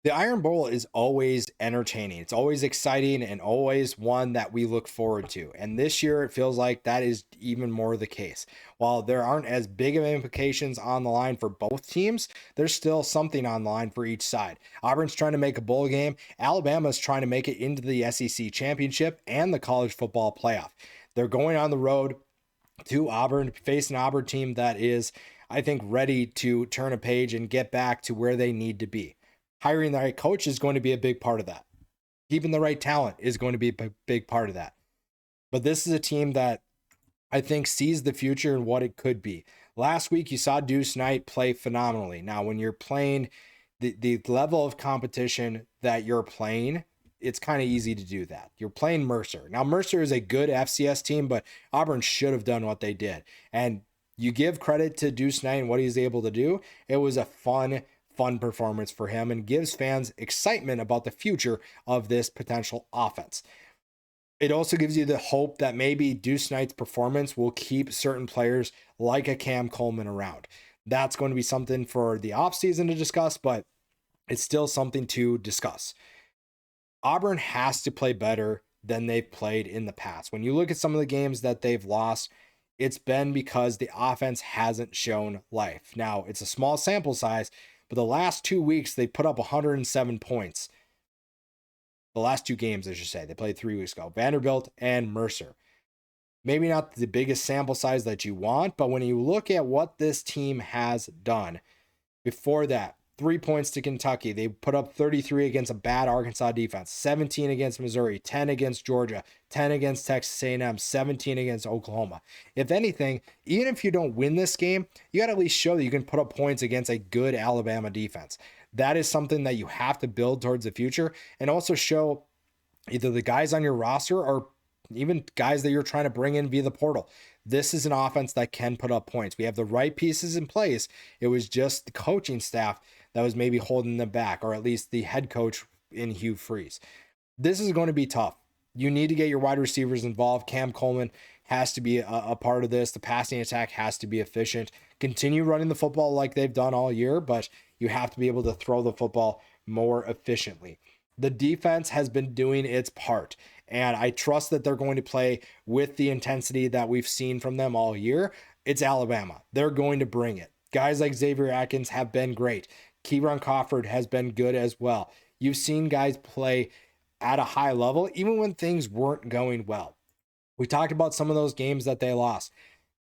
The Iron Bowl is always entertaining. It's always exciting and always one that we look forward to. And this year, it feels like that is even more the case. While there aren't as big of implications on the line for both teams, there's still something on the line for each side. Auburn's trying to make a bowl game. Alabama's trying to make it into the SEC championship and the college football playoff. They're going on the road to Auburn, face an Auburn team that is, I think, ready to turn a page and get back to where they need to be. Hiring the right coach is going to be a big part of that. Keeping the right talent is going to be a big part of that. But this is a team that I think sees the future and what it could be. Last week, you saw Deuce Knight play phenomenally. Now, when you're playing the level of competition that you're playing, it's kind of easy to do that. You're playing Mercer. Now, Mercer is a good FCS team, but Auburn should have done what they did. And you give credit to Deuce Knight and what he's able to do. It was a fun performance for him and gives fans excitement about the future of this potential offense. It also gives you the hope that maybe Deuce Knight's performance will keep certain players like a Cam Coleman around. That's going to be something for the offseason to discuss, but it's still something to discuss. Auburn has to play better than they've played in the past. When you look at some of the games that they've lost, it's been because the offense hasn't shown life. Now, it's a small sample size, but the last 2 weeks, they put up 107 points. The last two games, I should say. They played 3 weeks ago. Vanderbilt and Mercer. Maybe not the biggest sample size that you want, but when you look at what this team has done, before that, 3 points to Kentucky. They put up 33 against a bad Arkansas defense, 17 against Missouri, 10 against Georgia, 10 against Texas A&M, 17 against Oklahoma. If anything, even if you don't win this game, you got to at least show that you can put up points against a good Alabama defense. That is something that you have to build towards the future and also show either the guys on your roster or even guys that you're trying to bring in via the portal. This is an offense that can put up points. We have the right pieces in place. It was just the coaching staff that was maybe holding them back, or at least the head coach in Hugh Freeze. This is going to be tough. You need to get your wide receivers involved. Cam Coleman has to be a part of this. The passing attack has to be efficient. Continue running the football like they've done all year, but you have to be able to throw the football more efficiently. The defense has been doing its part, and I trust that they're going to play with the intensity that we've seen from them all year. It's Alabama. They're going to bring it. Guys like Xavier Atkins have been great. Kieran Crawford has been good as well. You've seen guys play at a high level, even when things weren't going well. We talked about some of those games that they lost.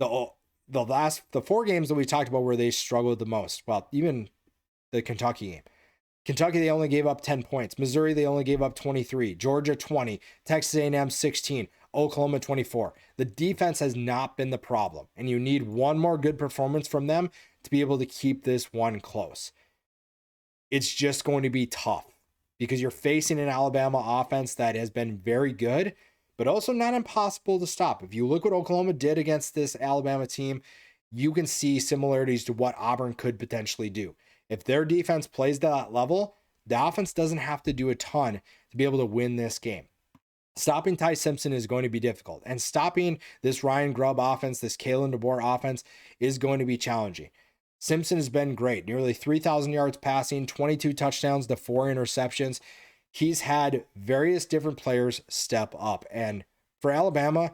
The 4 games that we talked about where they struggled the most. Well, even the Kentucky game. Kentucky, they only gave up 10 points. Missouri, they only gave up 23. Georgia, 20. Texas A&M, 16. Oklahoma, 24. The defense has not been the problem, and you need one more good performance from them to be able to keep this one close. It's just going to be tough because you're facing an Alabama offense that has been very good, but also not impossible to stop. If you look what Oklahoma did against this Alabama team, you can see similarities to what Auburn could potentially do. If their defense plays to that level, the offense doesn't have to do a ton to be able to win this game. Stopping Ty Simpson is going to be difficult, and stopping this Ryan Grubb offense, this Kalen DeBoer offense, is going to be challenging. Simpson has been great, nearly 3,000 yards passing, 22 touchdowns to 4 interceptions. He's had various different players step up, and for Alabama,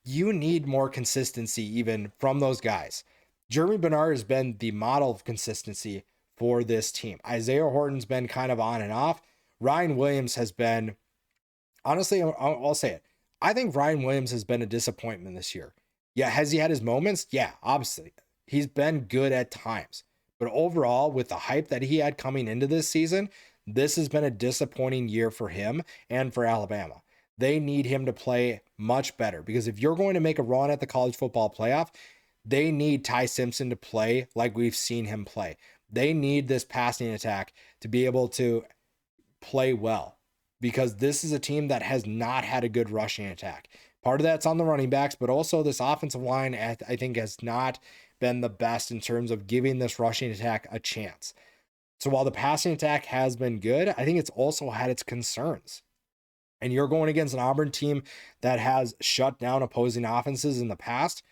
you need more consistency even from those guys. Jeremy Bernard has been the model of consistency for this team. Isaiah Horton's been kind of on and off. Ryan Williams has been, honestly, I'll say it. I think Ryan Williams has been a disappointment this year. Yeah, has he had his moments? Yeah, obviously. He's been good at times. But overall, with the hype that he had coming into this season, this has been a disappointing year for him and for Alabama. They need him to play much better because if you're going to make a run at the college football playoff, they need Ty Simpson to play like we've seen him play. They need this passing attack to be able to play well because this is a team that has not had a good rushing attack. Part of that's on the running backs, but also this offensive line, I think, has not been the best in terms of giving this rushing attack a chance. So while the passing attack has been good, I think it's also had its concerns. And you're going against an Auburn team that has shut down opposing offenses in the past.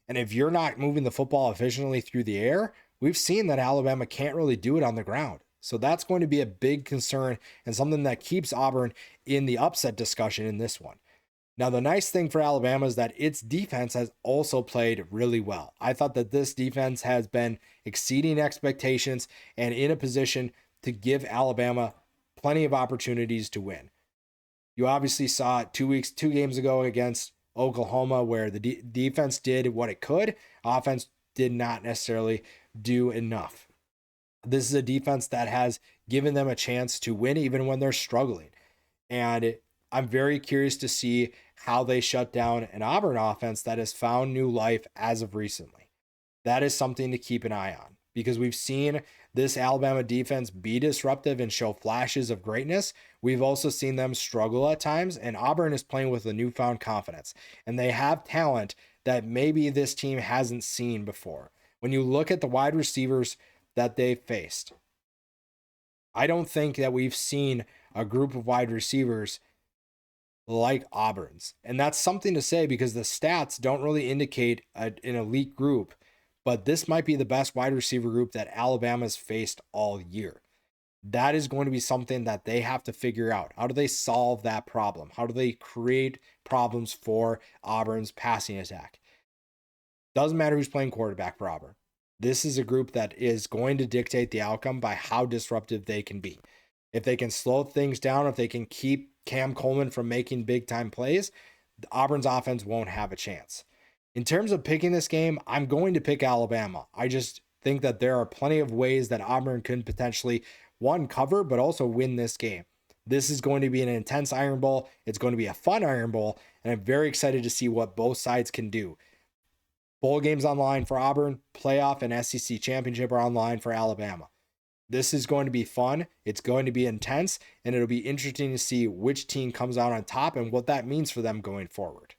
And if you're not moving the football efficiently through the air, we've seen that Alabama can't really do it on the ground. So that's going to be a big concern and something that keeps Auburn in the upset discussion in this one. Now, the nice thing for Alabama is that its defense has also played really well. I thought that this defense has been exceeding expectations and in a position to give Alabama plenty of opportunities to win. You obviously saw it 2 games ago against Oklahoma, where the defense did what it could. Offense did not necessarily do enough. This is a defense that has given them a chance to win even when they're struggling. And I'm very curious to see how they shut down an Auburn offense that has found new life as of recently. That is something to keep an eye on because we've seen this Alabama defense be disruptive and show flashes of greatness. We've also seen them struggle at times, and Auburn is playing with a newfound confidence, and they have talent that maybe this team hasn't seen before. When you look at the wide receivers that they faced, I don't think that we've seen a group of wide receivers like Auburn's. And that's something to say because the stats don't really indicate an elite group, but this might be the best wide receiver group that Alabama's faced all year. That is going to be something that they have to figure out. How do they solve that problem? How do they create problems for Auburn's passing attack? Doesn't matter who's playing quarterback for Auburn. This is a group that is going to dictate the outcome by how disruptive they can be. If they can slow things down, if they can keep Cam Coleman from making big time plays, Auburn's offense won't have a chance. In terms of picking this game, I'm going to pick Alabama. I just think that there are plenty of ways that Auburn could potentially, one, cover, but also win this game. This is going to be an intense Iron Bowl. It's going to be a fun Iron Bowl, and I'm very excited to see what both sides can do. Bowl games online for Auburn, playoff and SEC championship are online for Alabama. This is going to be fun. It's going to be intense, and it'll be interesting to see which team comes out on top and what that means for them going forward.